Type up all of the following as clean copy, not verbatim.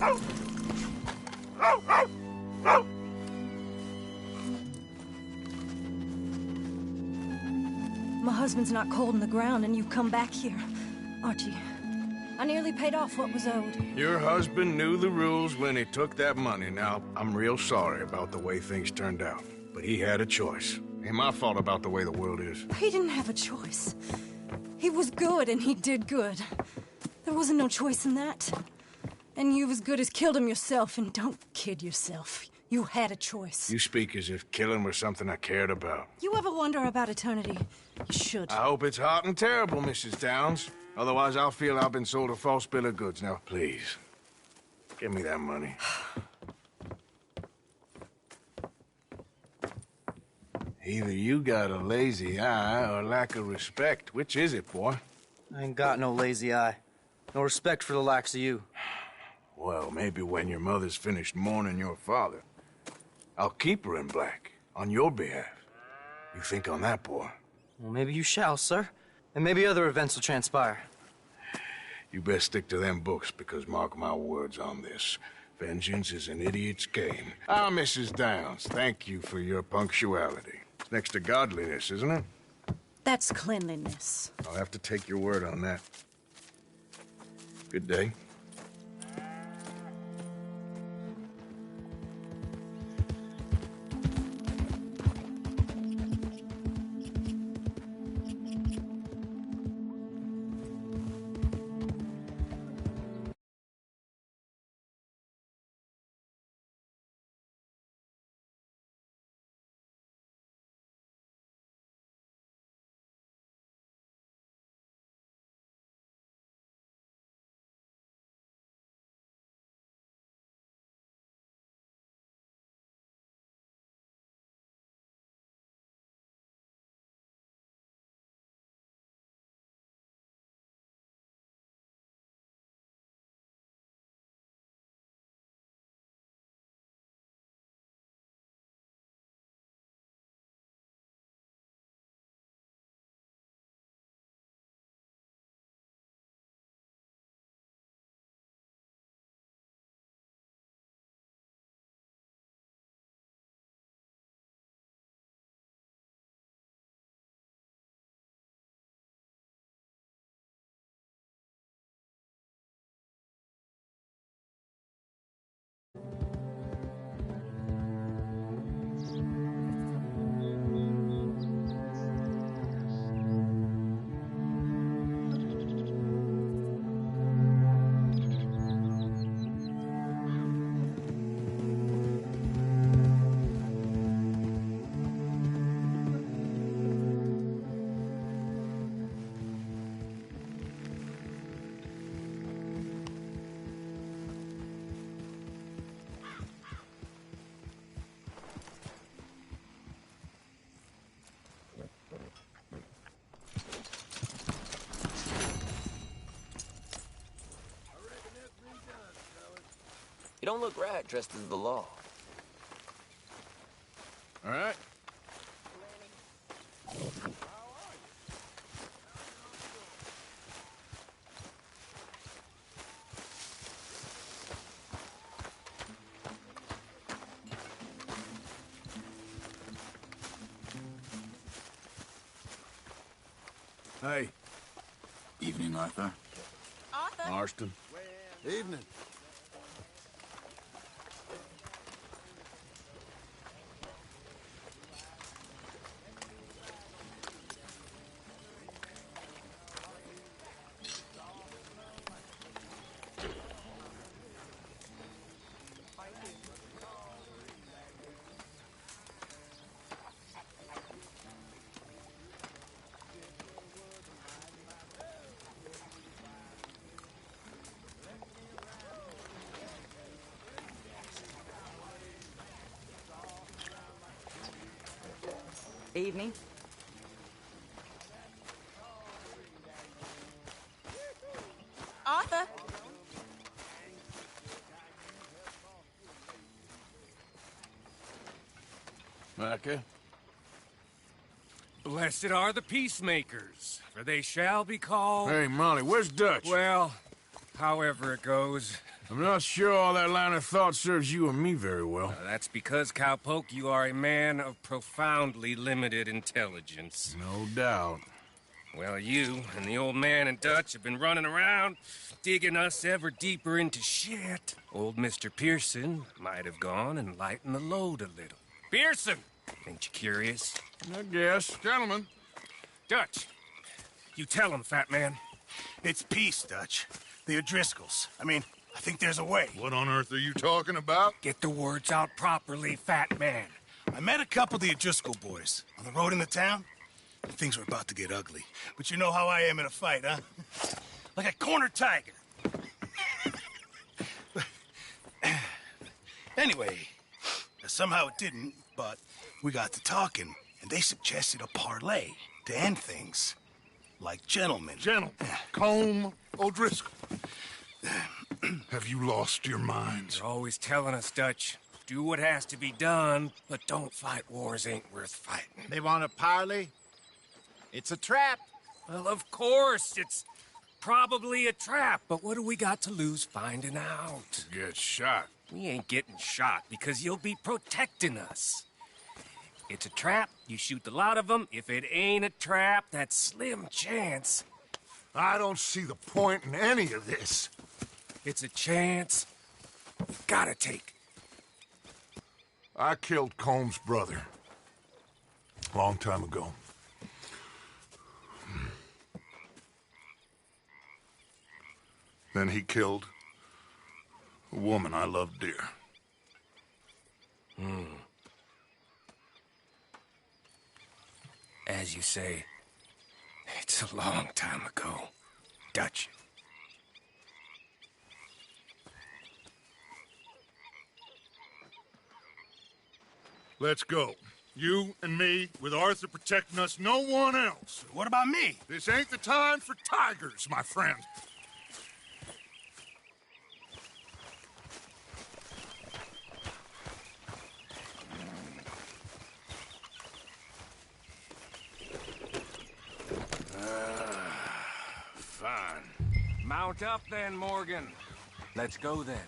My husband's not cold in the ground, and you've come back here. Archie, I nearly paid off what was owed. Your husband knew the rules when he took that money. Now, I'm real sorry about the way things turned out. But he had a choice. Ain't my fault about the way the world is. He didn't have a choice. He was good, and he did good. There wasn't no choice in that. And you've as good as killed him yourself, and don't kid yourself. You had a choice. You speak as if killing was something I cared about. You ever wonder about eternity? You should. I hope it's hot and terrible, Mrs. Downs. Otherwise, I'll feel I've been sold a false bill of goods. Now, please, give me that money. Either you got a lazy eye or lack of respect. Which is it, boy? I ain't got no lazy eye. No respect for the likes of you. Well, maybe when your mother's finished mourning your father, I'll keep her in black, on your behalf. You think on that, boy? Well, maybe you shall, sir. And maybe other events will transpire. You best stick to them books, because mark my words on this. Vengeance is an idiot's game. Ah, Mrs. Downs, thank you for your punctuality. It's next to godliness, isn't it? That's cleanliness. I'll have to take your word on that. Good day. You don't look right dressed as the law. All right. Hey. Evening, Arthur. Arthur? Marston. Evening. Evening. Arthur? Micah? Blessed are the peacemakers, for they shall be called... Hey, Molly, where's Dutch? Well, however it goes. I'm not sure all that line of thought serves you and me very well. That's because, Cowpoke, you are a man of profoundly limited intelligence. No doubt. Well, you and the old man and Dutch have been running around, digging us ever deeper into shit. Old Mr. Pearson might have gone and lightened the load a little. Pearson! Ain't you curious? I guess. Gentlemen, Dutch, you tell him, fat man. It's peace, Dutch. The O'Driscolls. I think there's a way. what on earth are you talking about? Get the words out properly, fat man. I met a couple of the O'Driscoll boys on the road into town, and things were about to get ugly. But you know how I am in a fight, huh? Like a corner tiger. Anyway, somehow it didn't, but we got to talking, and they suggested a parlay to end things. Like gentlemen. Gentlemen, Colm O'Driscoll. Have you lost your minds? They're always telling us, Dutch, do what has to be done, but don't fight wars ain't worth fighting. They want a parley? It's a trap. Well, of course, it's probably a trap, but what do we got to lose finding out? Get shot. We ain't getting shot because you'll be protecting us. It's a trap, you shoot the lot of them. If it ain't a trap, that's slim chance. I don't see the point in any of this. It's a chance you've gotta take. I killed Colm's brother. A long time ago. Then he killed a woman I loved dear. As you say, it's a long time ago, Dutch. Let's go. You and me, with Arthur protecting us, no one else. What about me? This ain't the time for tigers, my friend. Fine. Mount up then, Morgan. Let's go then.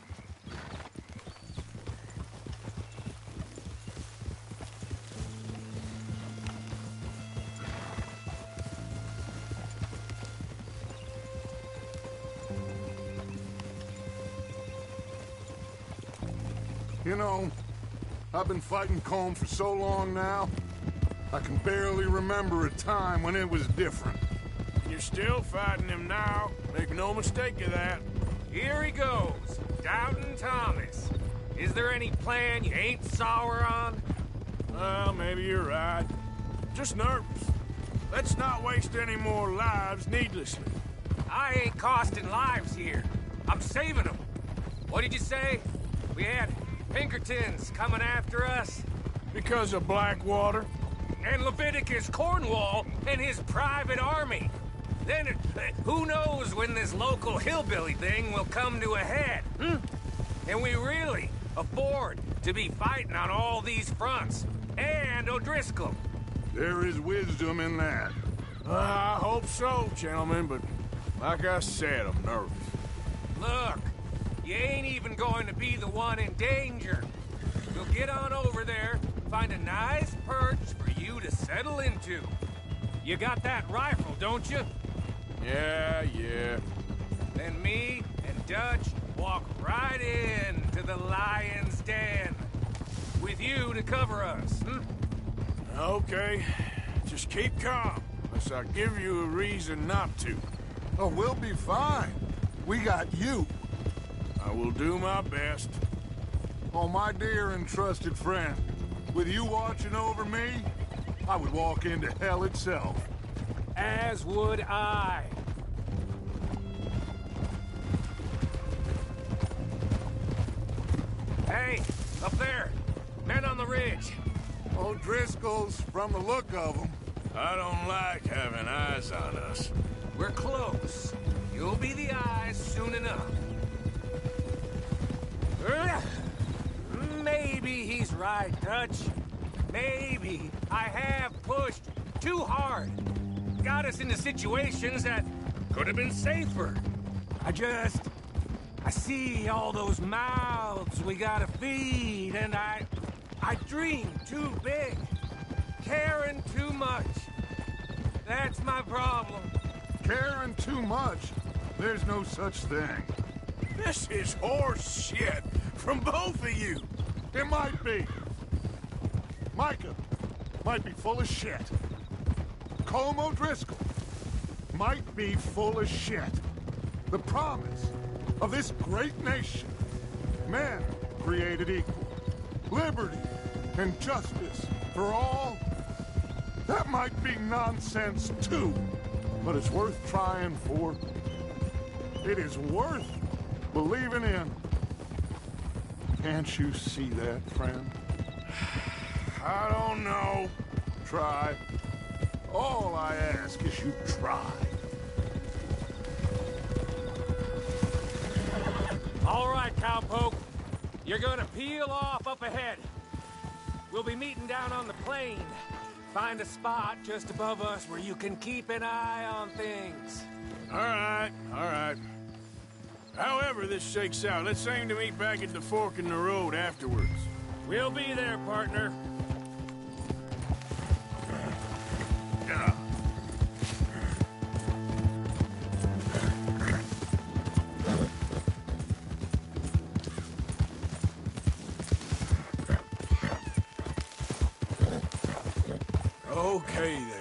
You know, I've been fighting Colm for so long now, I can barely remember a time when it was different. You're still fighting him now. Make no mistake of that. Here he goes, Doubting Thomas. Is there any plan you ain't sour on? Well, maybe you're right. Just nervous. Let's not waste any more lives needlessly. I ain't costing lives here. I'm saving them. What did you say? We had Pinkertons coming after us? Because of Blackwater? And Leviticus Cornwall and his private army. Then, who knows when this local hillbilly thing will come to a head, Can we really afford to be fighting on all these fronts? And O'Driscoll. There is wisdom in that. I hope so, gentlemen, but like I said, I'm nervous. Look, you ain't even going to be the one in danger. We'll get on over there, find a nice perch for you to settle into. You got that rifle, don't you? Yeah. Then me and Dutch walk right in to the lion's den. With you to cover us, Okay. Just keep calm, unless I give you a reason not to. Oh, we'll be fine. We got you. I will do my best. Oh, my dear and trusted friend. With you watching over me, I would walk into hell itself. As would I. Hey, up there. Men on the ridge. O'Driscoll's, from the look of them. I don't like having eyes on us. We're close. You'll be the eyes soon enough. Maybe he's right, Dutch. Maybe I have pushed too hard. Got us into situations that could have been safer. I just I see all those mouths we gotta feed, and I dream too big, caring too much. That's my problem. Caring too much? There's no such thing. This is horse shit from both of you. It might be. Micah might be full of shit. Colm O'Driscoll might be full of shit. The promise of this great nation, men created equal, liberty and justice for all, that might be nonsense too, but it's worth trying for. It is worth believing in. Can't you see that, friend? I don't know. Try. All I ask is you try. All right, cowpoke. You're gonna peel off up ahead. We'll be meeting down on the plain. Find a spot just above us where you can keep an eye on things. All right. However this shakes out, let's aim to meet back at the fork in the road afterwards. We'll be there, partner. Okay, there.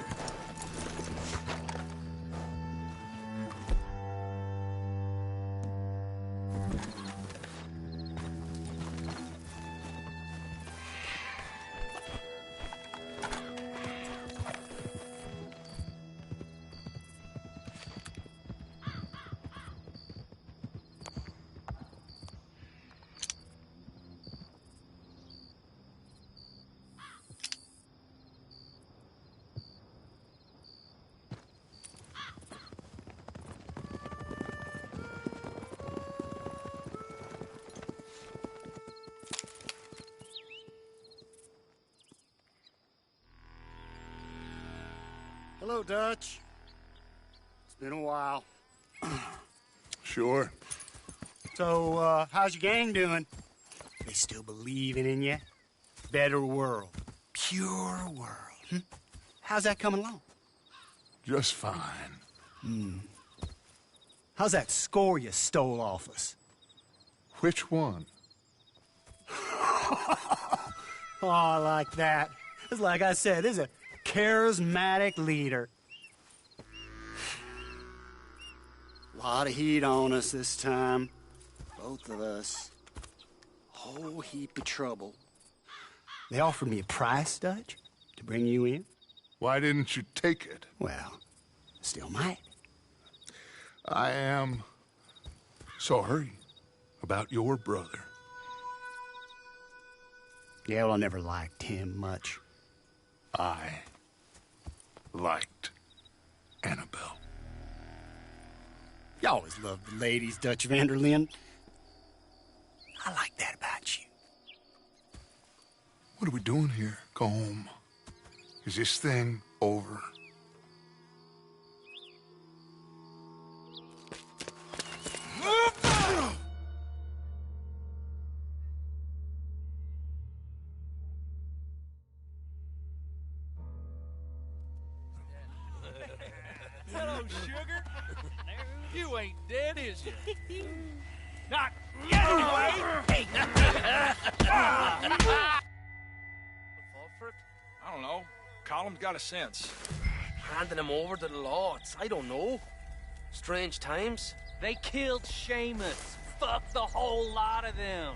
Hello, Dutch. It's been a while. Sure. So, how's your gang doing? They still believing in you? Better world. Pure world. How's that coming along? Just fine. How's that score you stole off us? Which one? Oh, I like that. It's like I said, this is a charismatic leader. Lot of heat on us this time. Both of us. Whole heap of trouble. They offered me a price, Dutch, to bring you in. Why didn't you take it? Well, still might. I am sorry about your brother. Yeah, well, I never liked him much. I liked Annabelle. You always loved the ladies, Dutch van der Linde. I like that about you. What are we doing here, Colm? Is this thing over? Hello, sugar. You ain't dead, is you? Not yet, anyway! Fall for it? I don't know. Colum's got a sense. Handing him over to the law, I don't know. Strange times. They killed Seamus. Fuck the whole lot of them.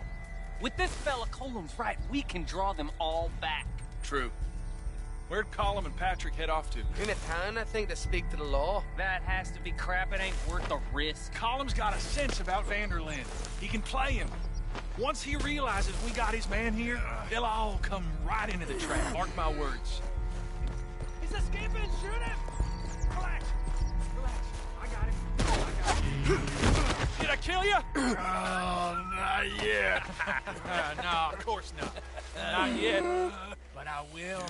With this fella Colum's right, we can draw them all back. True. Where'd Colum and Patrick head off to? In a town, I think, to speak to the law. That has to be crap. It ain't worth the risk. Colum's got a sense about van der Linde. He can play him. Once he realizes we got his man here, they'll all come right into the trap. Mark my words. He's escaping! Shoot him! Relax. Relax. I got him. Did I kill you? Oh, not yet. No, of course not. Not yet. But I will.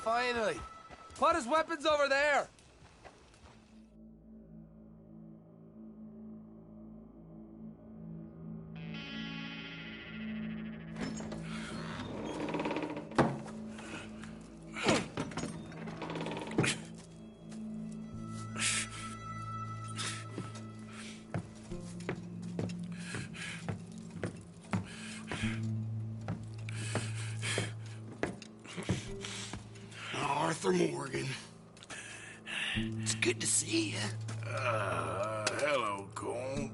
finally. Put his weapons over there. Arthur Morgan. It's good to see you. Hello, Colm.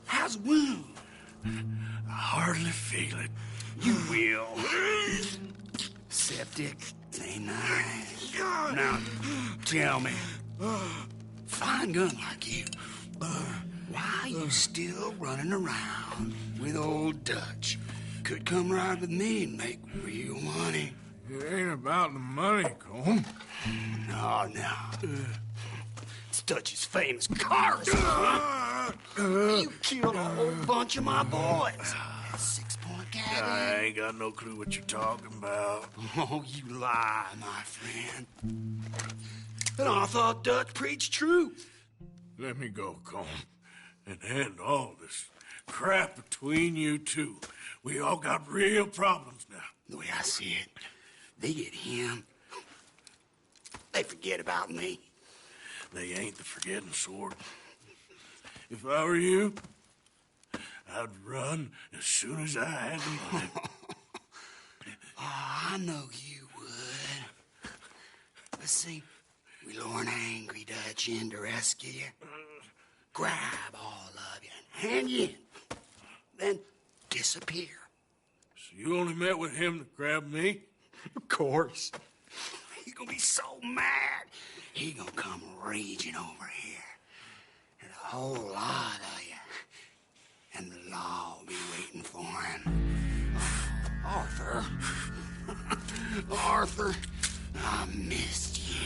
How's the wound? I hardly feel it. You will. Septic. Ain't nice. Now, tell me, fine gun like you, why you still running around with old Dutch? Could come right with me and make real money. It ain't about the money, Colm. No. It's Dutch's famous cars. You killed a whole bunch of my boys. 6-point cabin. I ain't got no clue what you're talking about. Oh, you lie, my friend. And I thought Dutch preached truth. Let me go, Colm, and end all this crap between you two. We all got real problems now. The way I see it, they get him. They forget about me. They ain't the forgetting sort. If I were you, I'd run as soon as I had the money. I know you would. But see, we lure an angry Dutch in to rescue you. Grab all of you and hand you in. Then disappear. So you only met with him to grab me? Of course. He gonna be so mad. He gonna come raging over here. And a whole lot of you. And the law will be waiting for him. Arthur. Arthur, I missed you.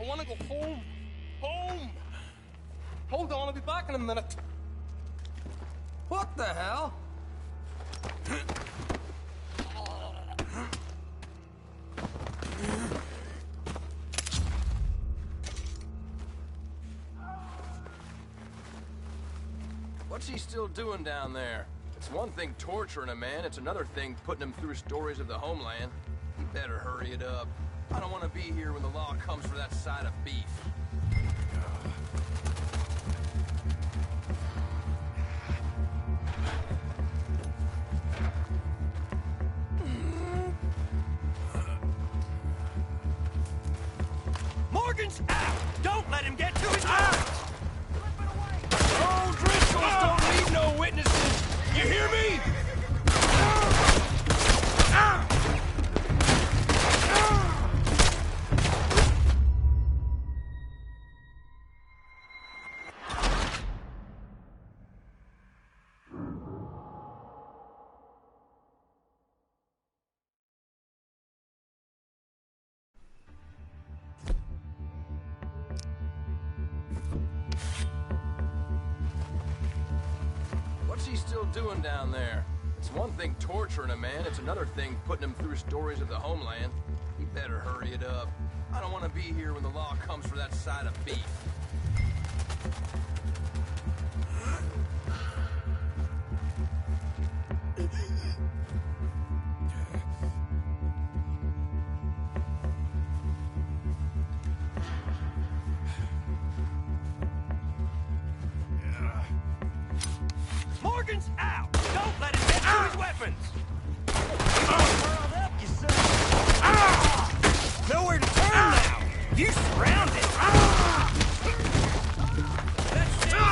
I want to go home. Home! Hold on, I'll be back in a minute. What the hell? What's he still doing down there? It's one thing torturing a man, it's another thing putting him through stories of the homeland. He better hurry it up. I don't want to be here when the law comes for that side of beef. Morgan's out! Don't let him get to his mark! Oh, Driscolls don't need no doing down there? It's one thing torturing a man, it's another thing putting him through stories of the homeland. He better hurry it up. I don't want to be here when the law comes for that side of beef. Morgan's out! Don't let him get to his weapons! Curled up, you son! Nowhere to turn now! You surrounded! That's it!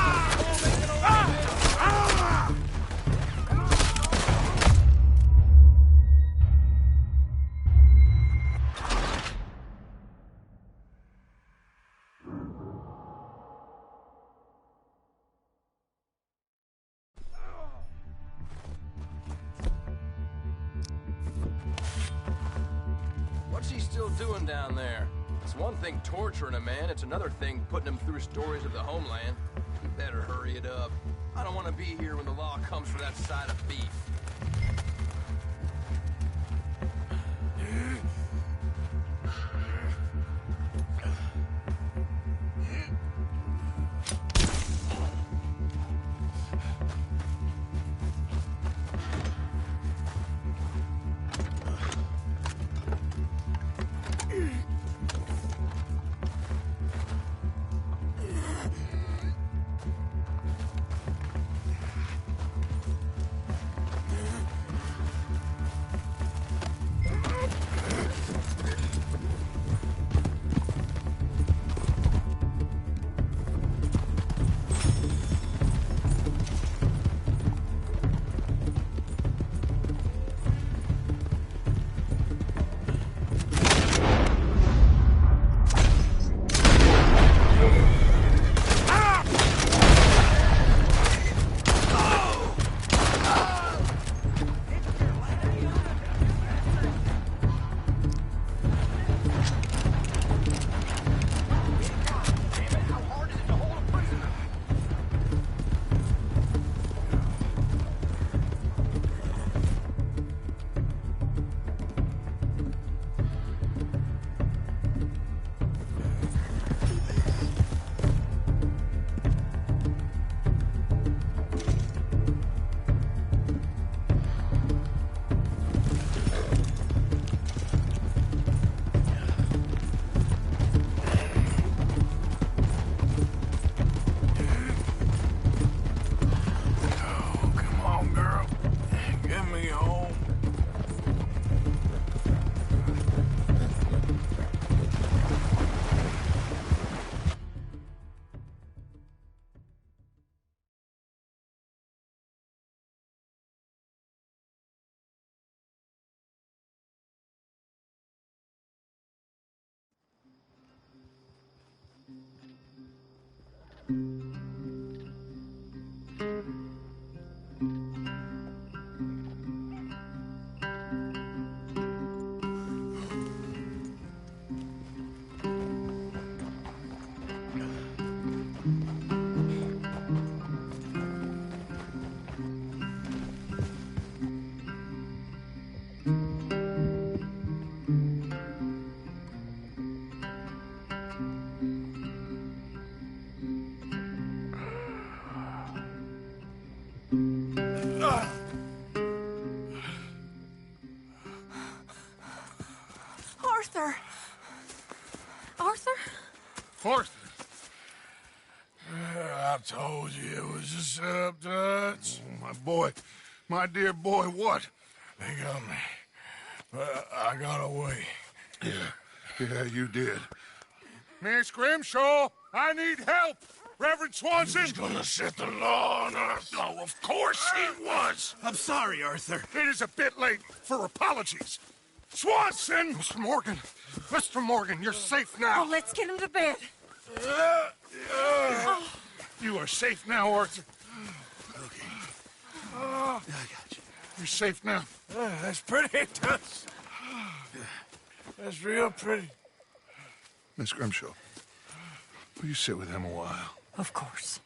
What's he still doing down there? It's one thing torturing a man, it's another thing putting him through stories of the homeland. He better hurry it up. I don't want to be here when the law comes for that side of beef. Arthur! Arthur? Arthur! I told you it was a setup, Dutch. Oh, my boy. My dear boy, what? They got me. But I got away. Yeah, you did. Miss Grimshaw, I need help! Reverend Swanson! He's gonna set the law on us. Oh, of course he was! I'm sorry, Arthur. It is a bit late for apologies. Swanson! Mr. Morgan, you're safe now. Oh, let's get him to bed. You are safe now, Arthur. Okay. I got you. You're safe now. That's pretty, Dutch. That's real pretty. Miss Grimshaw, will you sit with him a while? Of course.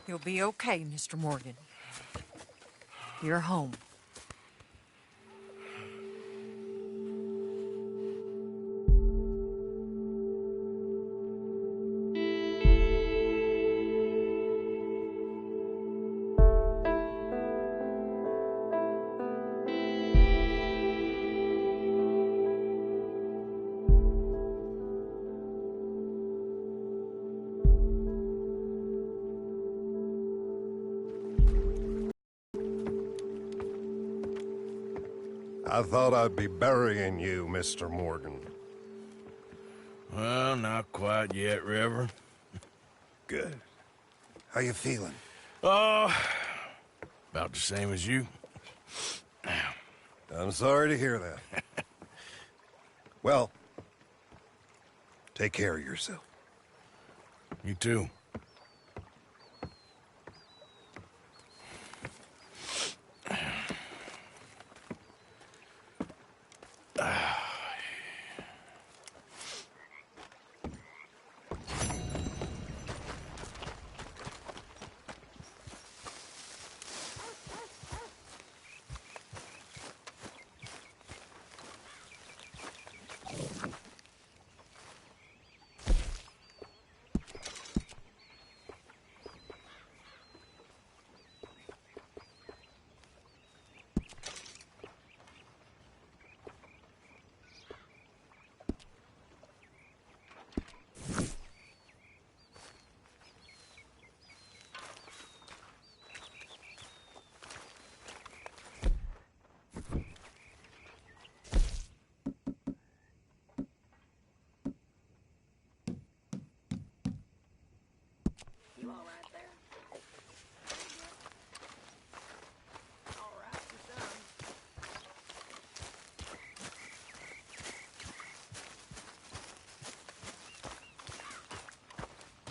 You'll be okay, Mr. Morgan. You're home. I thought I'd be burying you, Mr. Morgan. Well, not quite yet, Reverend. Good. How you feeling? About the same as you. I'm sorry to hear that. Well, take care of yourself. You too.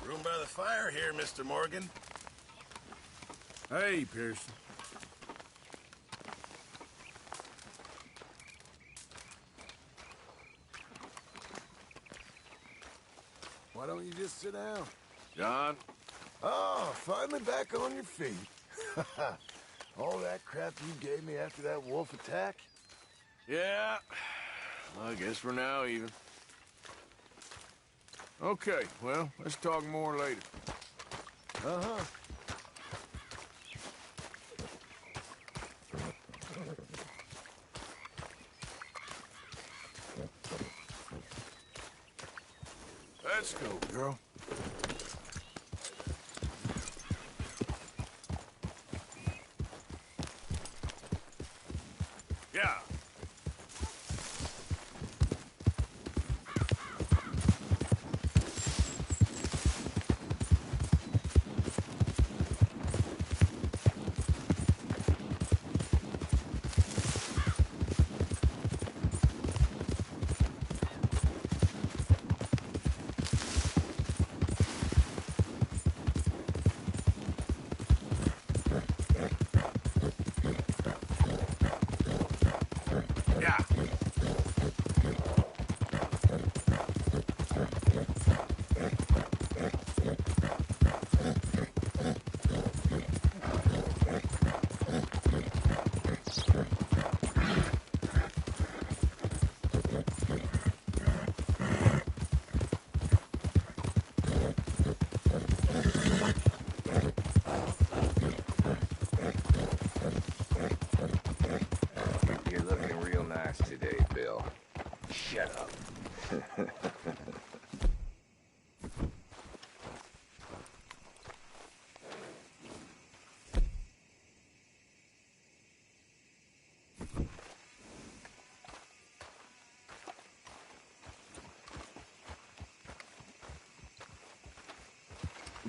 Room by the fire here, Mr. Morgan. Hey, Pearson. Why don't you just sit down? John? Oh, finally back on your feet. All that crap you gave me after that wolf attack? Yeah. I guess we're now even. Okay, well, let's talk more later. Uh-huh. Let's go, girl. Yeah. You're looking real nice today, Bill. Shut up.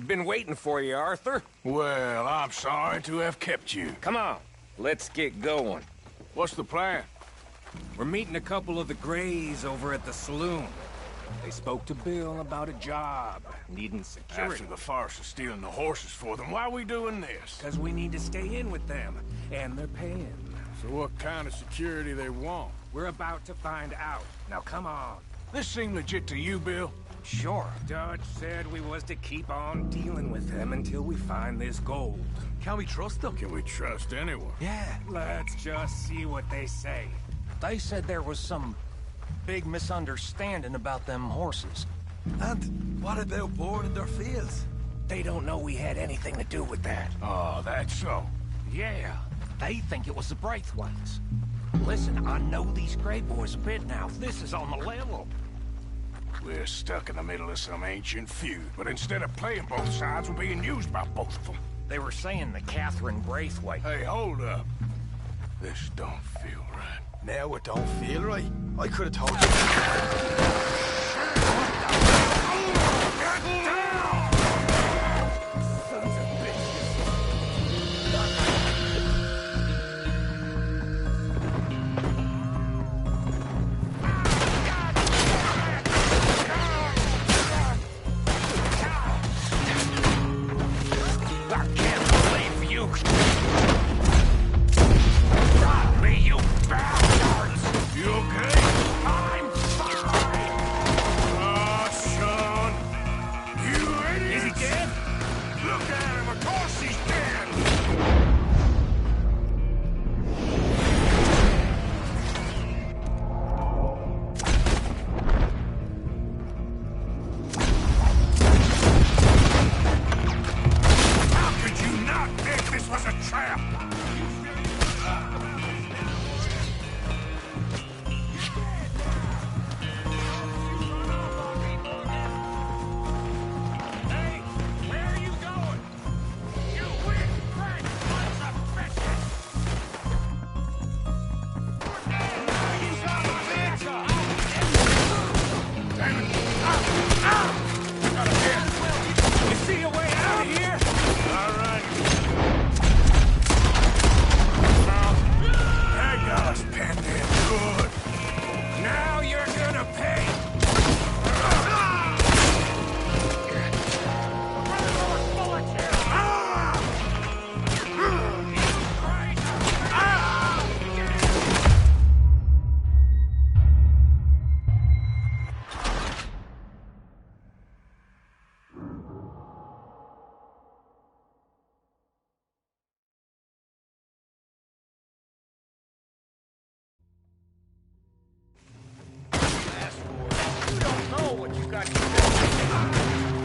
Been waiting for you, Arthur. Well, I'm sorry to have kept you. Come on, let's get going. What's the plan? We're meeting a couple of the Greys over at the saloon. They spoke to Bill about a job, needing security. After the farce of stealing the horses for them, why are we doing this? Because we need to stay in with them, and they're paying. So what kind of security they want? We're about to find out. Now come on. This seem legit to you, Bill? Sure. Dutch said we was to keep on dealing with them until we find this gold. Can we trust them? Can we trust anyone? Yeah. Let's just see what they say. They said there was some big misunderstanding about them horses. And what about boarding their fields? They don't know we had anything to do with that. Oh, that's so. Yeah. They think it was the Braithwaites. Listen, I know these Grey boys a bit now. This is on the level. We're stuck in the middle of some ancient feud, but instead of playing both sides, we're being used by both of them. They were saying that Catherine Braithwaite... Hey, hold up. This don't feel right. Now it don't feel right. I could have told you.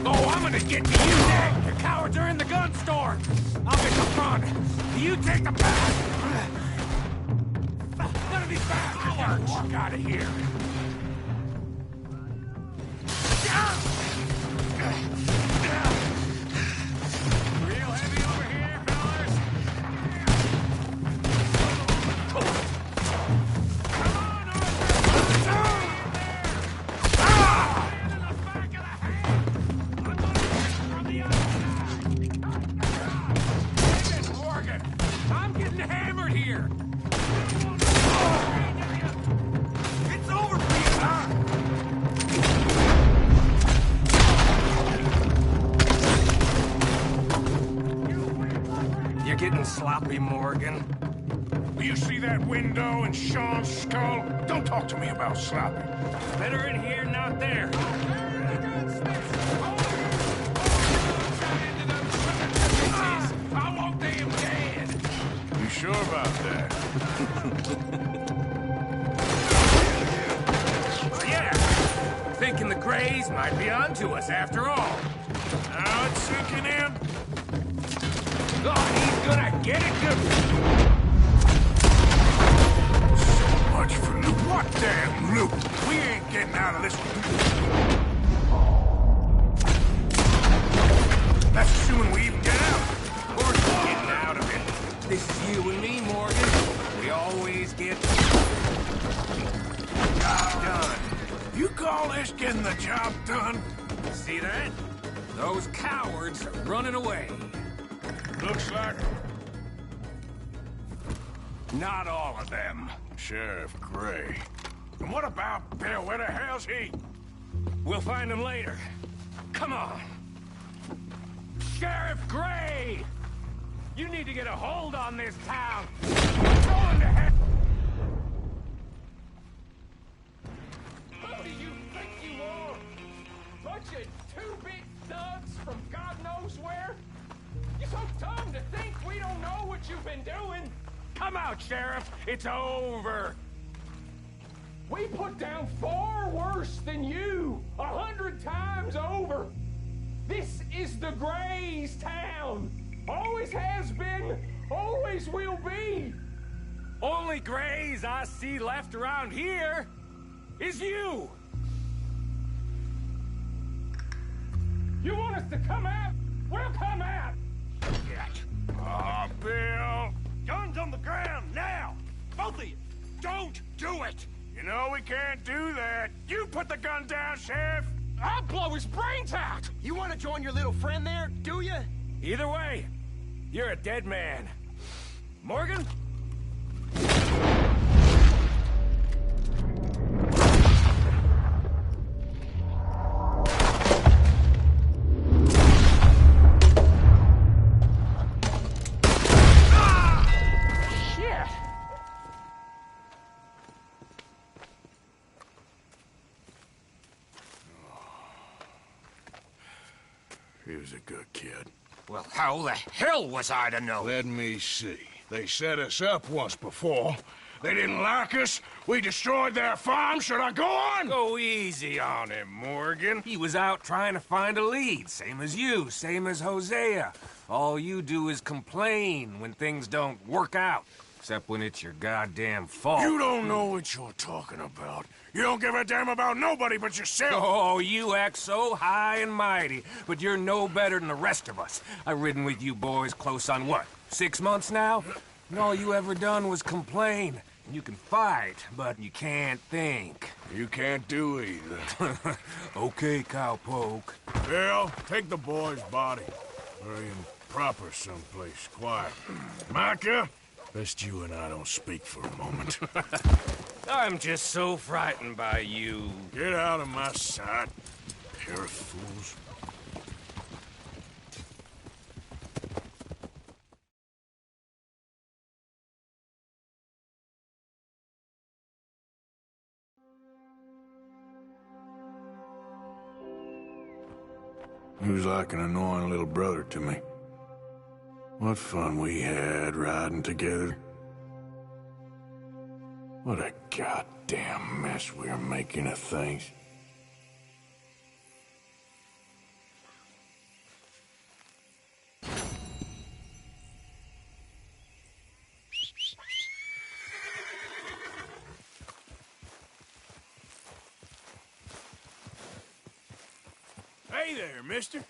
Oh, I'm gonna get to you next! The cowards are in the gun store! I'll get the front! You take the back! None of these bastards walk out of here! Real heavy over here, fellas! Come on, Arthur! I'm getting hammered here! It's over for you, huh? You're getting sloppy, Morgan. Do you see that window in Sean's skull? Don't talk to me about sloppy. Better in here, not there. I want them dead! You sure about that? Yeah! Thinking the Greys might be onto us after all. Now it's sinking in. Oh, he's gonna get it good! So much for loot. What damn loot? We ain't getting out of this one. That's assuming we even get out. Of course we're getting out of it. This is you and me, Morgan. We always get the job done. You call this getting the job done? See that? Those cowards are running away. Looks like Not all of them. Sheriff Gray. And what about Bill? Where the hell's he? We'll find him later. Come on. Sheriff Gray! You need to get a hold on this town. Go into hell. Who do you think out, Sheriff. It's over. We put down far worse than you, 100 times over. This is the Grays town. Always has been, always will be. Only Grays I see left around here is you. You want us to come out? We'll come out. Oh, Bill. Guns on the ground, now! Both of you! Don't do it! You know we can't do that. You put the gun down, Sheriff! I'll blow his brains out! You want to join your little friend there, do you? Either way, you're a dead man. Morgan? He was a good kid. Well, how the hell was I to know? Let me see. They set us up once before. They didn't like us. We destroyed their farm. Should I go on? Go easy on him, Morgan. He was out trying to find a lead. Same as you, same as Hosea. All you do is complain when things don't work out. Except when it's your goddamn fault. You don't know what you're talking about. You don't give a damn about nobody but yourself. Oh, you act so high and mighty, but you're no better than the rest of us. I've ridden with you boys close on what, 6 months now? And all you ever done was complain. You can fight, but you can't think. You can't do either. Okay, cowpoke. Bill, take the boy's body. Bury him proper someplace quiet. Micah, best you and I don't speak for a moment. I'm just so frightened by you. Get out of my sight, pair of fools. He was like an annoying little brother to me. What fun we had riding together. What a goddamn mess we are making of things. Hey there, mister.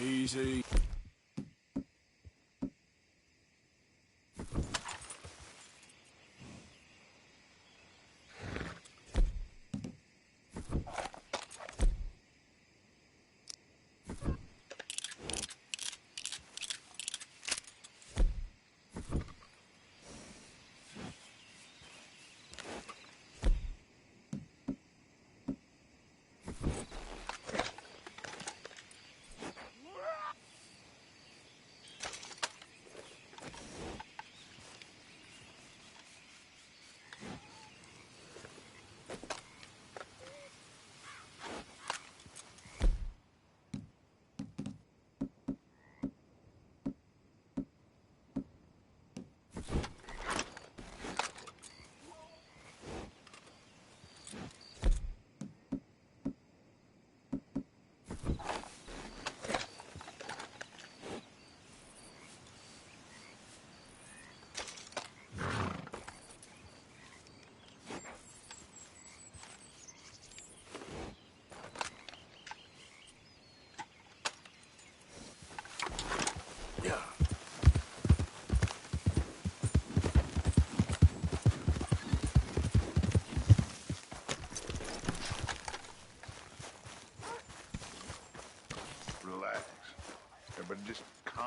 Easy.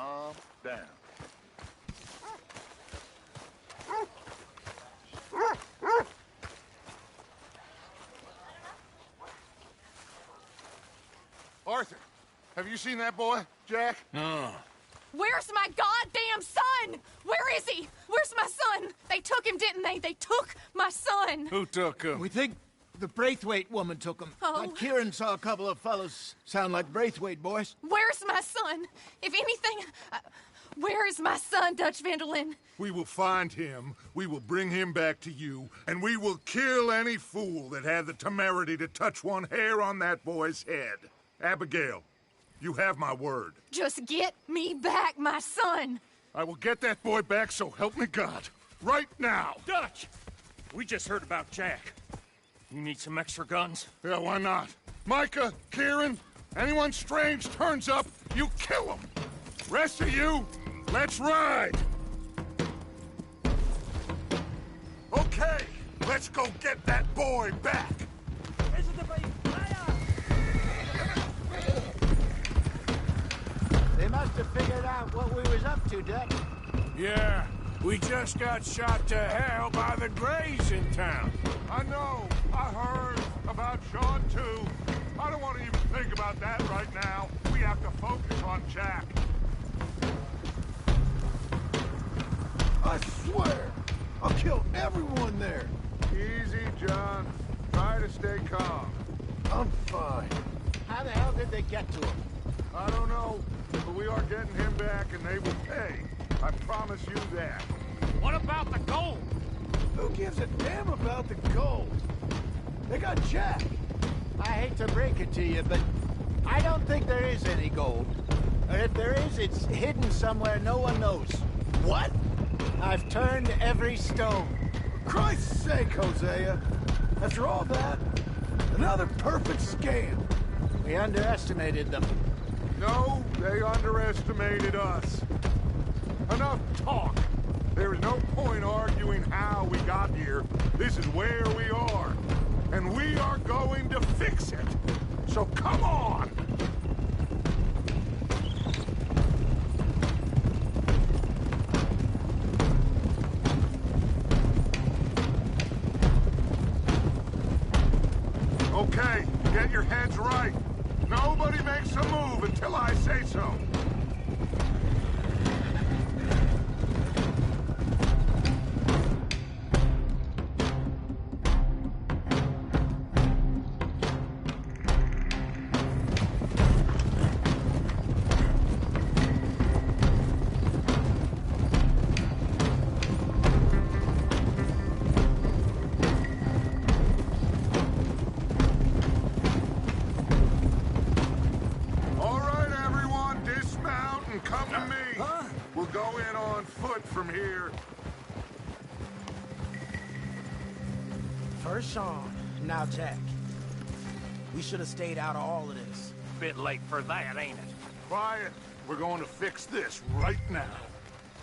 Calm down. Arthur, have you seen that boy, Jack? No. Where's my goddamn son? Where is he? Where's my son? They took him, didn't they? They took my son. Who took him? We think the Braithwaite woman took him. Oh. Kieran saw a couple of fellows sound like Braithwaite boys. Where's my son? If anything, where is my son, Dutch Van der Linde? We will find him, we will bring him back to you, and we will kill any fool that had the temerity to touch one hair on that boy's head. Abigail, you have my word. Just get me back, my son. I will get that boy back, so help me God. Right now. Dutch! We just heard about Jack. You need some extra guns? Yeah, why not? Micah, Kieran, anyone strange turns up, you kill him. Rest of you, let's ride. Okay, let's go get that boy back. They must have figured out what we was up to, Dutch. Yeah, we just got shot to hell by the Greys in town. I know. I heard about Sean, too. I don't want to even think about that right now. We have to focus on Jack. I swear, I'll kill everyone there. Easy, John. Try to stay calm. I'm fine. How the hell did they get to him? I don't know, but we are getting him back and they will pay. I promise you that. What about the gold? Who gives a damn about the gold? They got Jack. I hate to break it to you, but I don't think there is any gold. Or if there is, it's hidden somewhere no one knows. What? I've turned every stone. For Christ's sake, Hosea. After all that, another perfect scam. We underestimated them. No, they underestimated us. Enough talk. There is no point arguing how we got here. This is where we are. And we are going to fix it. So come on! Okay, get your heads right. Nobody makes a move until I say so. First Sean, now Jack. We should have stayed out of all of this. Bit late for that, ain't it? Quiet. We're going to fix this right now.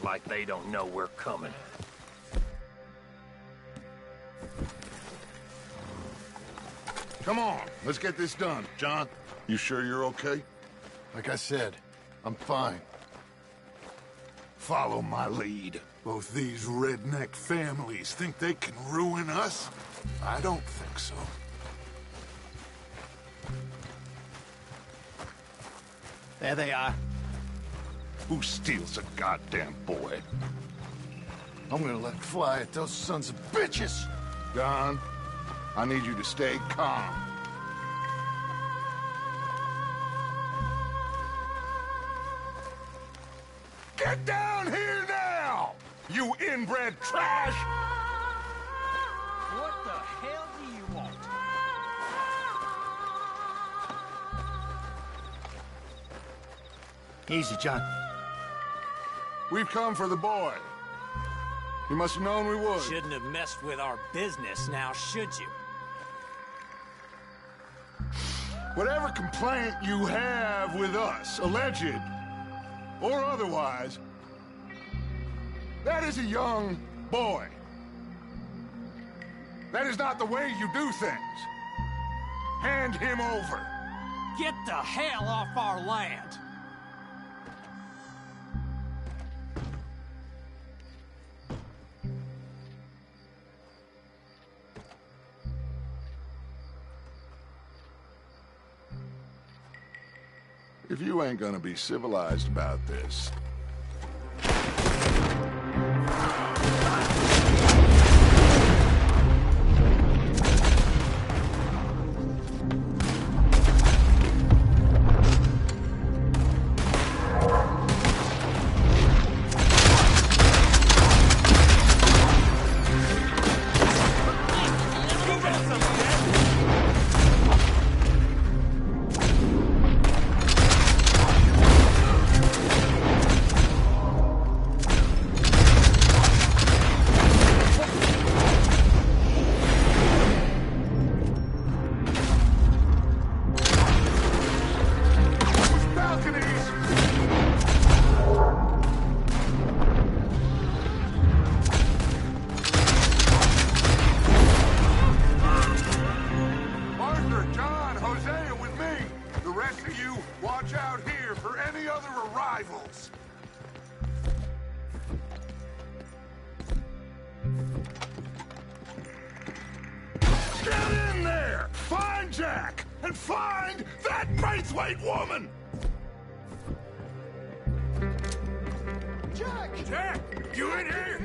Like they don't know we're coming. Come on, let's get this done. John, you sure you're okay? Like I said, I'm fine. Follow my lead. Both these redneck families think they can ruin us? I don't think so. There they are. Who steals a goddamn boy? I'm gonna let fly at those sons of bitches! Don, I need you to stay calm. Get down here now! You inbred trash! What the hell do you want? Easy, John. We've come for the boy. You must have known we would. Shouldn't have messed with our business now, should you? Whatever complaint you have with us, alleged or otherwise, that is a young boy. That is not the way you do things. Hand him over. Get the hell off our land! if you ain't gonna be civilized about this. Watch out here for any other arrivals. Get in there! Find Jack! And find that Braithwaite woman! Jack! Jack! You in here?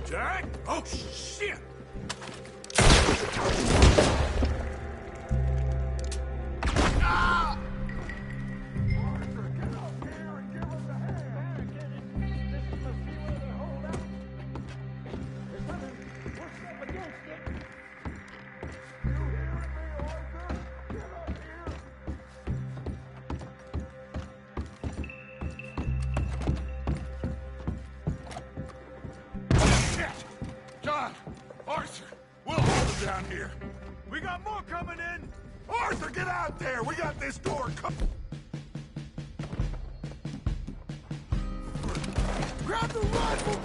Jack? Oh, shit! Ah! Arthur, get up here and give us a hand. This must be where they hold out. There's nothing. We're up against it. You hearing me, Arthur? Get up here. Shit! John! Arthur! We'll hold them down here. We got more coming in. Arthur, get out there. We got this door covered. Grab the rifle.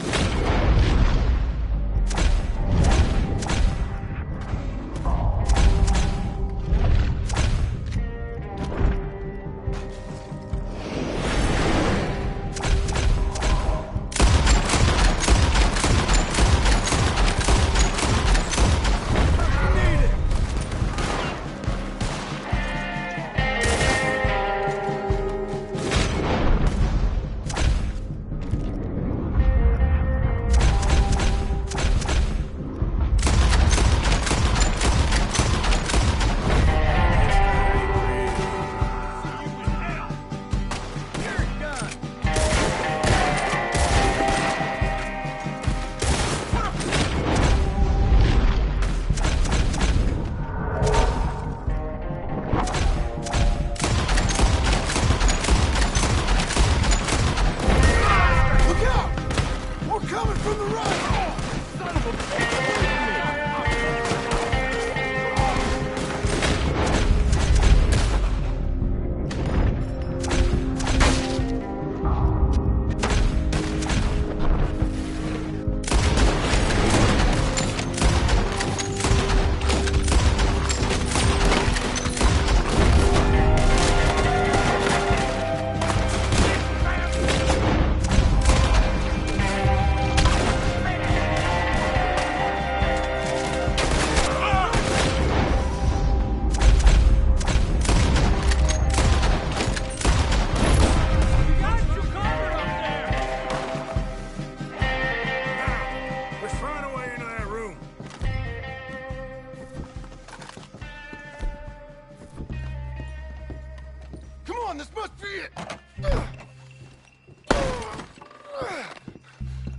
This must be it!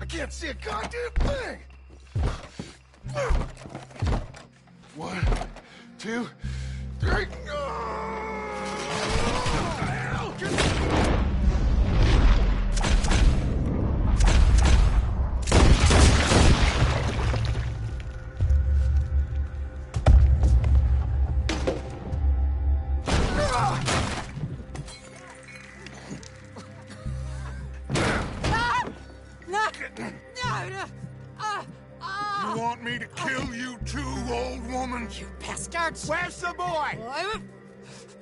I can't see a goddamn thing! 1, 2, 3... You want me to kill you too, old woman? You bastards! Where's the boy?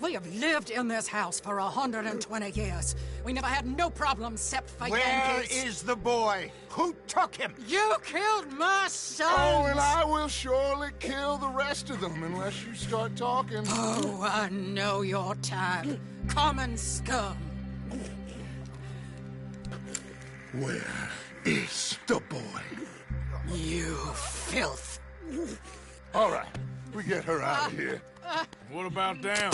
We have lived in this house for 120 years. We never had no problems except for Where Yankees. is the boy? Who took him? You killed my son! Oh, and I will surely kill the rest of them unless you start talking. Oh, I know your type. Common scum. Where is the boy? You filth. All right, we get her out of here. What about down?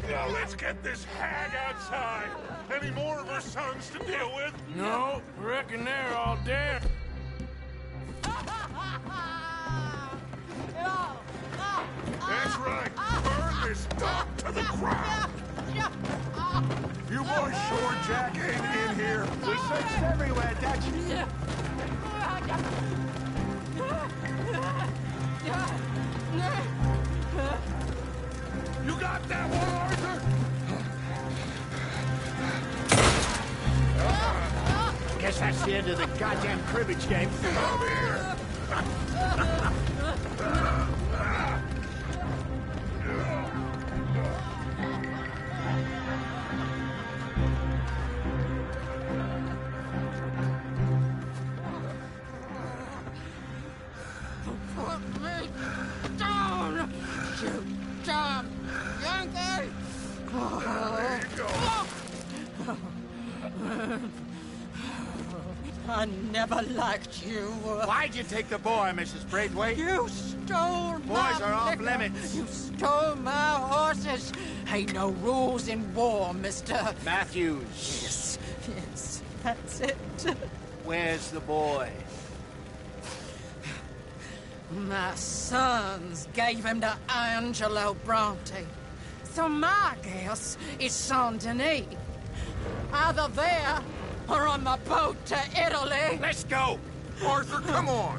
Now let's get this hag outside. Any more of her sons to deal with? No, reckon they're all dead. That's right. Burn this dog to the ground. You boys sure Jack ain't in here? We searched everywhere, Dutch. You got that one, Arthur? Guess that's the end of the goddamn cribbage game. Come here. Put me down, you damn Yankee! There you go. I never liked you. Why'd you take the boy, Mrs. Braithwaite? You stole Boys my are off liquor. limits. You stole my horses. Ain't no rules in war, Mr. Matthews. Yes, that's it. Where's the boy? My sons gave him to Angelo Bronte. So my guess is Saint Denis. Either there or on the boat to Italy. Let's go. Arthur, come on.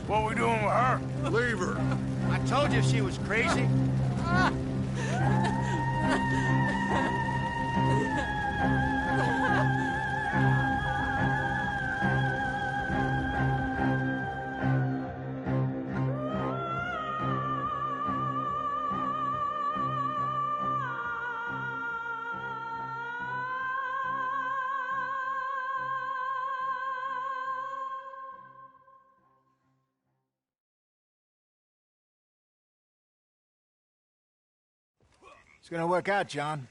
What we doing with her? Leave her. I told you she was crazy. It's gonna work out, John.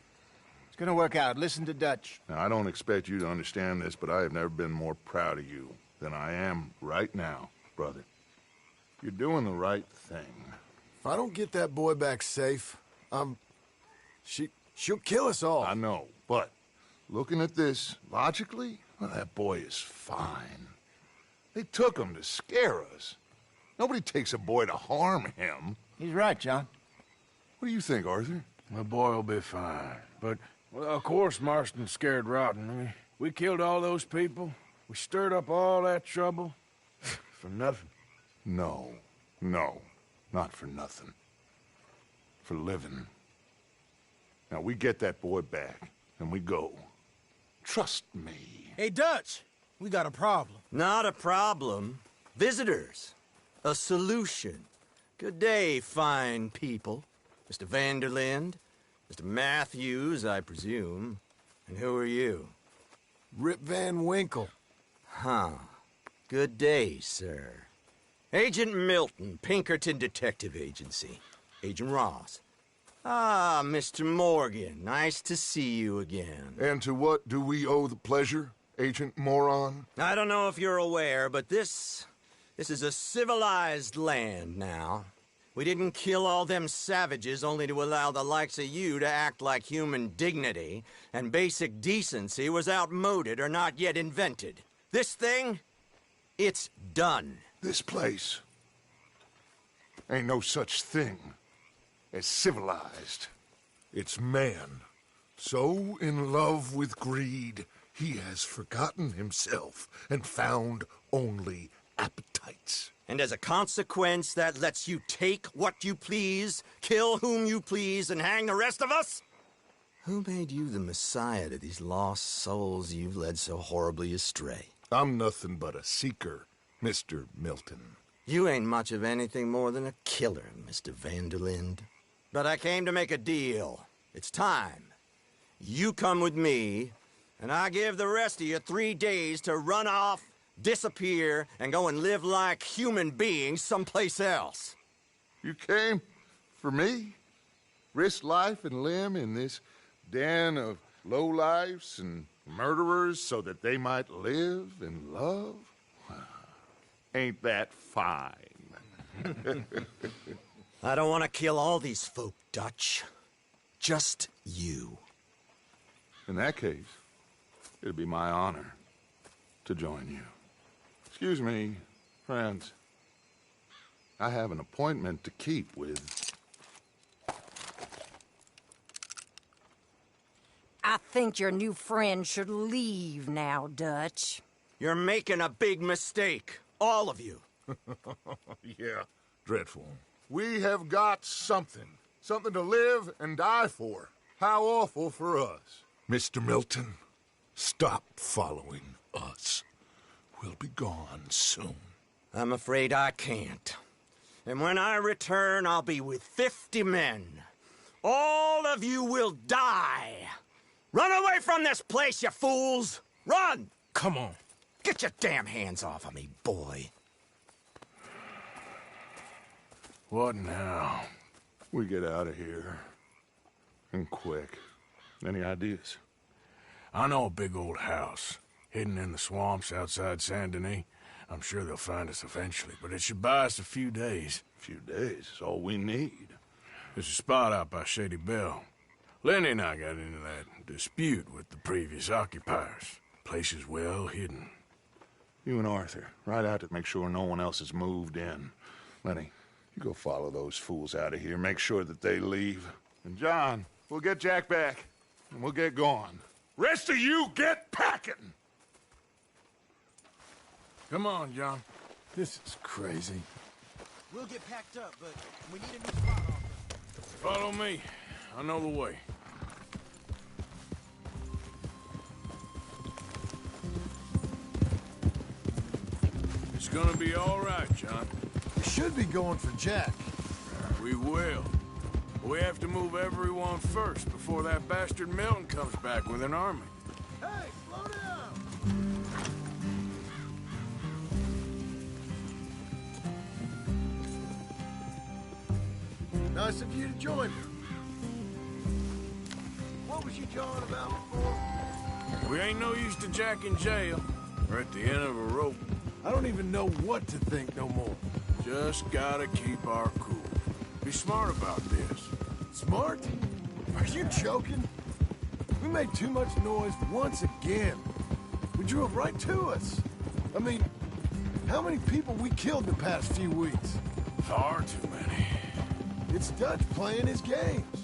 It's gonna work out. Listen to Dutch. Now, I don't expect you to understand this, but I have never been more proud of you than I am right now, brother. You're doing the right thing. If I don't get that boy back safe, she'll kill us all. I know, but looking at this logically, well, that boy is fine. They took him to scare us. Nobody takes a boy to harm him. He's right, John. What do you think, Arthur? The boy will be fine. But, well, of course Marston's scared rotten. I mean, we killed all those people. We stirred up all that trouble. For nothing. No, not for nothing. For living. Now, we get that boy back, and we go. Trust me. Hey, Dutch, we got a problem. Not a problem. Visitors. A solution. Good day, fine people. Mr. Vanderlind, Mr. Matthews, I presume. And who are you? Rip Van Winkle. Huh. Good day, sir. Agent Milton, Pinkerton Detective Agency. Agent Ross. Ah, Mr. Morgan, nice to see you again. And to what do we owe the pleasure, Agent Moron? I don't know if you're aware, but this is a civilized land now. We didn't kill all them savages only to allow the likes of you to act like human dignity, and basic decency was outmoded or not yet invented. This thing, it's done. This place ain't no such thing as civilized. It's man. So in love with greed, he has forgotten himself and found only appetites. And as a consequence, that lets you take what you please, kill whom you please, and hang the rest of us? Who made you the messiah to these lost souls you've led so horribly astray? I'm nothing but a seeker Mr. Milton. You ain't much of anything more than a killer, Mr. Van der Linde. But I came to make a deal. It's time. You come with me, and I give the rest of you 3 days to run off, disappear, and go and live like human beings someplace else. You came for me? Risk life and limb in this den of lowlifes and murderers so that they might live and love? Ain't that fine? I don't want to kill all these folk, Dutch. Just you. In that case, it'd be my honor to join you. Excuse me, friends. I have an appointment to keep with... I think your new friend should leave now, Dutch. You're making a big mistake. All of you. Yeah, dreadful. We have got something. Something to live and die for. How awful for us. Mr. Milton, stop following us. We'll be gone soon. I'm afraid I can't. And when I return, I'll be with 50 men. All of you will die. Run away from this place, you fools! Run! Come on. Get your damn hands off of me, boy. What now? We get out of here. And quick. Any ideas? I know a big old house, hidden in the swamps outside Saint Denis. I'm sure they'll find us eventually, but it should buy us a few days. A few days is all we need. There's a spot out by Shady Belle. Lenny and I got into that dispute with the previous occupiers. Place is well hidden. You and Arthur, ride out to make sure no one else has moved in. Lenny, you go follow those fools out of here. Make sure that they leave. And John, we'll get Jack back, and we'll get going. Rest of you, get packing! Come on, John. This is crazy. We'll get packed up, but we need a new spot off. Follow me. I know the way. It's gonna be all right, John. We should be going for Jack. We will. We have to move everyone first before that bastard Milton comes back with an army. Hey, slow down! Nice of you to join me. What was you jawing about before? We ain't no use to Jack in jail, or at the end of a rope. I don't even know what to think no more. Just gotta keep our cool. Be smart about this. Smart? Are you joking? We made too much noise once again. We drew it right to us. I mean, how many people we killed in the past few weeks? Far too many. It's Dutch playing his games.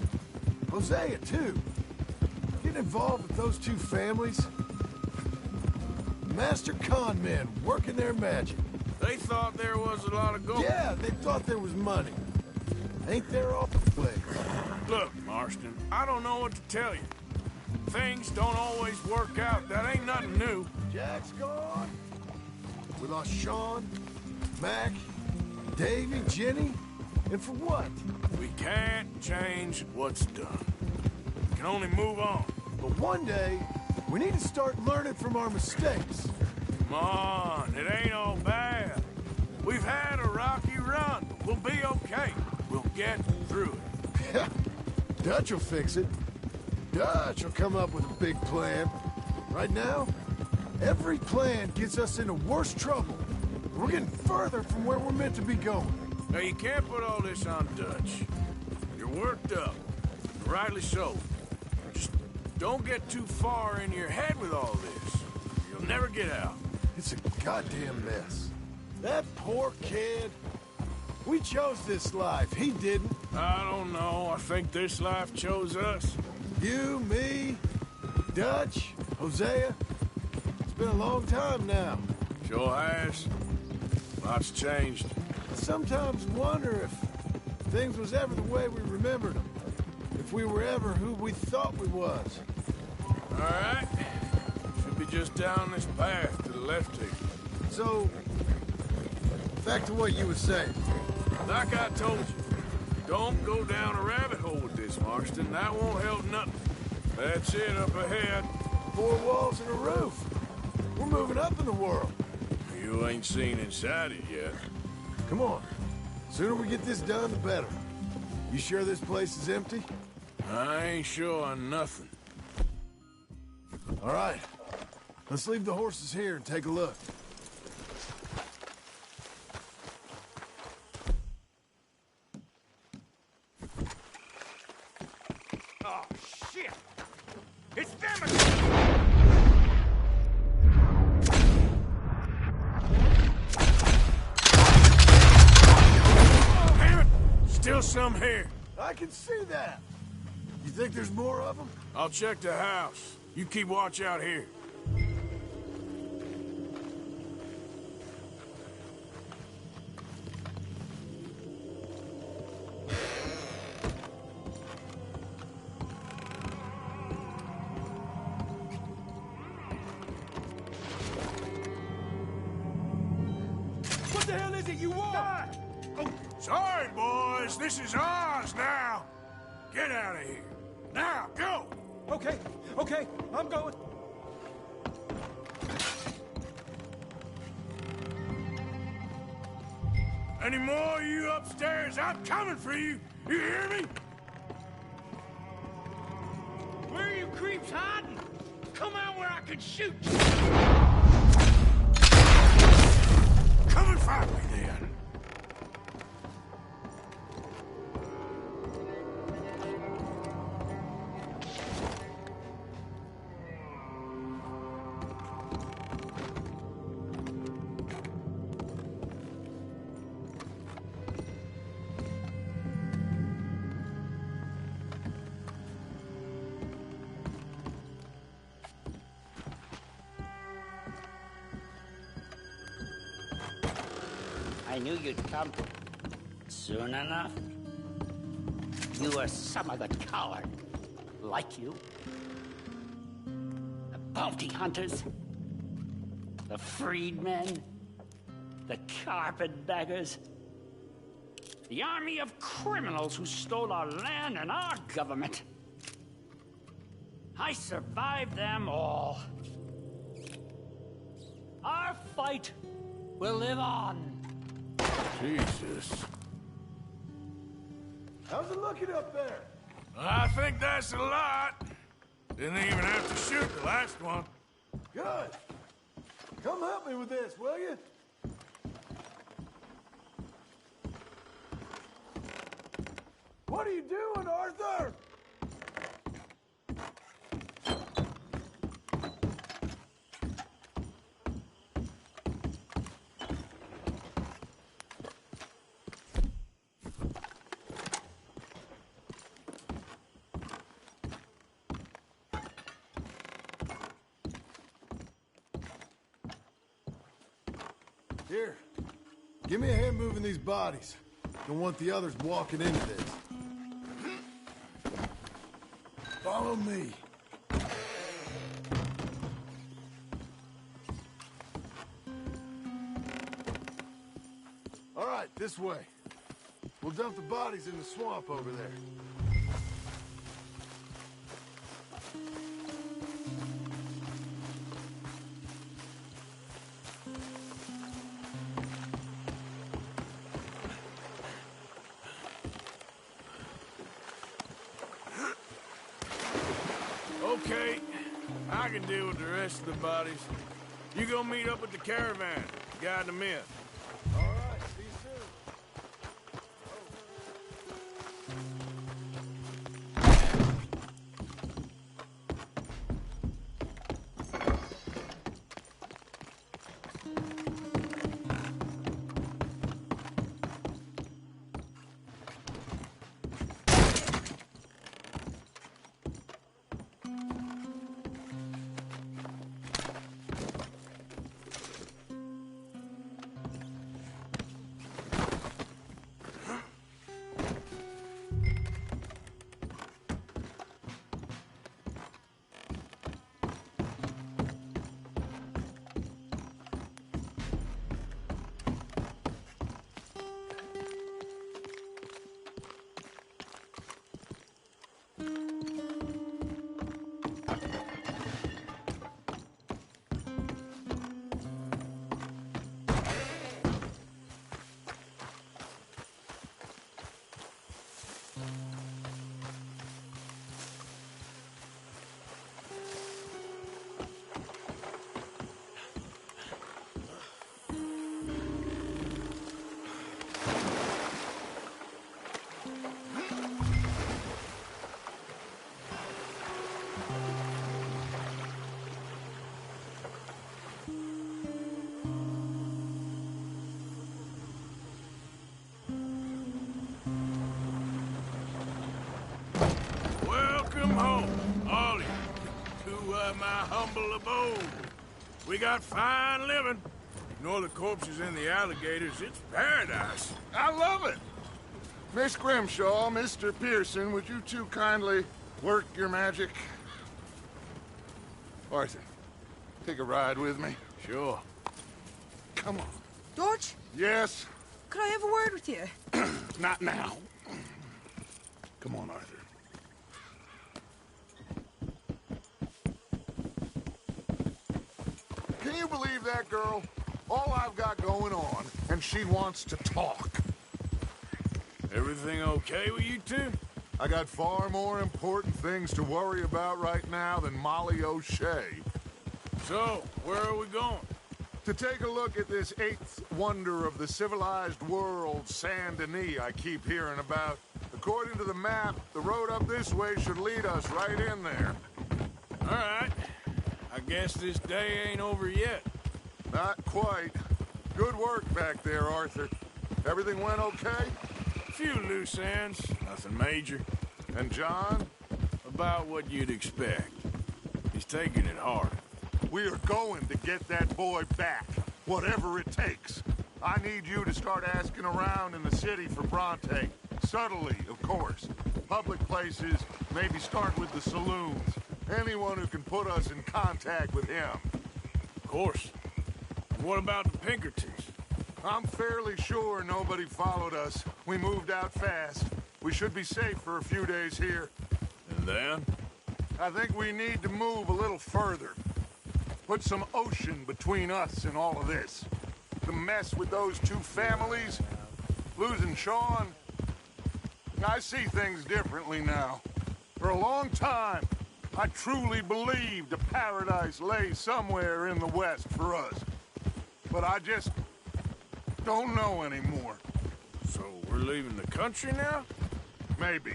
Hosea, too. Getting involved with those two families. Master con men working their magic. They thought there was a lot of gold. Yeah, they thought there was money. Ain't there all the place? Look, Marston, I don't know what to tell you. Things don't always work out. That ain't nothing new. Jack's gone. We lost Sean, Mac, Davy, Jenny. And for what? We can't change what's done. We can only move on. But one day, we need to start learning from our mistakes. Come on, it ain't all bad. We've had a rocky run, but we'll be okay. We'll get through it. Yeah, Dutch will fix it. Dutch will come up with a big plan. Right now, every plan gets us into worse trouble. We're getting further from where we're meant to be going. Now, you can't put all this on Dutch. You're worked up. Rightly so. Just don't get too far in your head with all this. You'll never get out. It's a goddamn mess. That poor kid. We chose this life. He didn't. I don't know. I think this life chose us. You, me, Dutch, Hosea. It's been a long time now. Sure has. Lots changed. I sometimes wonder if things was ever the way we remembered them. If we were ever who we thought we was. All right. Should be just down this path to the left here. So, back to what you were saying. Like I told you, don't go down a rabbit hole with this, Marston. That won't help nothing. That's it up ahead. 4 walls and a roof. We're moving up in the world. You ain't seen inside it yet. Come on. Sooner we get this done, the better. You sure this place is empty? I ain't sure on nothing. All right. Let's leave the horses here and take a look. Oh, shit! It's them again! Oh, damn it! Still some here. I can see that. You think there's more of them? I'll check the house. You keep watch out here. What the hell is it you want? Oh, sorry, boys. This is ours now. Get out of here. Now, go! Okay, I'm going. Any more of you upstairs? I'm coming for you. You hear me? Where are you creeps hiding? Come out where I can shoot you. Come and find me then. I knew you'd come. Soon enough. You were some of the coward. Like you. The bounty hunters. The freedmen. The carpetbaggers. The army of criminals who stole our land and our government. I survived them all. Our fight will live on. Jesus. How's it looking up there? I think that's a lot. Didn't even have to shoot the last one. Good. Come help me with this, will you? What are you doing, Arthur? Here, give me a hand moving these bodies. Don't want the others walking into this. Follow me. All right, this way. We'll dump the bodies in the swamp over there. Okay, I can deal with the rest of the bodies. You go meet up with the caravan, guide them in. All right, see you soon. my humble abode. We got fine living. Ignore the corpses and the alligators. It's paradise. I love it. Miss Grimshaw, Mr. Pearson, would you two kindly work your magic? Arthur, take a ride with me. Sure. Come on. Dodge? Yes? Could I have a word with you? Not now. Come on, Arthur. Can you believe that girl? All I've got going on, and she wants to talk. Everything okay with you two? I got far more important things to worry about right now than Molly O'Shea. So, where are we going? To take a look at this eighth wonder of the civilized world, Saint Denis, I keep hearing about. According to the map, the road up this way should lead us right in there. All right. I guess this day ain't over yet. Not quite. Good work back there, Arthur. Everything went okay? A few loose ends, nothing major. And John? About what you'd expect. He's taking it hard. We are going to get that boy back, whatever it takes. I need you to start asking around in the city for Bronte. Subtly, of course. Public places, maybe start with the saloons. Anyone who can put us in contact with him. Of course. What about the Pinkertons? I'm fairly sure nobody followed us. We moved out fast. We should be safe for a few days here. And then? I think we need to move a little further. Put some ocean between us and all of this. The mess with those two families, losing Sean. I see things differently now. For a long time, I truly believed a paradise lay somewhere in the West for us. But I just don't know anymore. So we're leaving the country now? Maybe.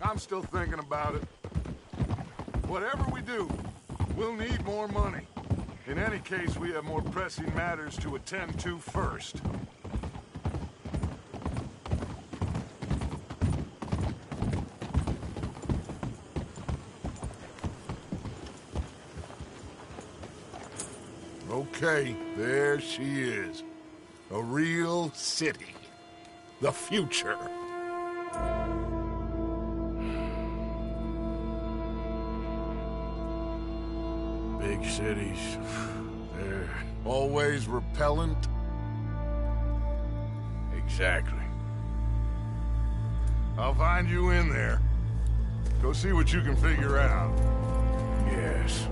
I'm still thinking about it. Whatever we do, we'll need more money. In any case, we have more pressing matters to attend to first. Okay, there she is. A real city. The future. Big cities. They're always repellent. Exactly. I'll find you in there. Go see what you can figure out. Yes.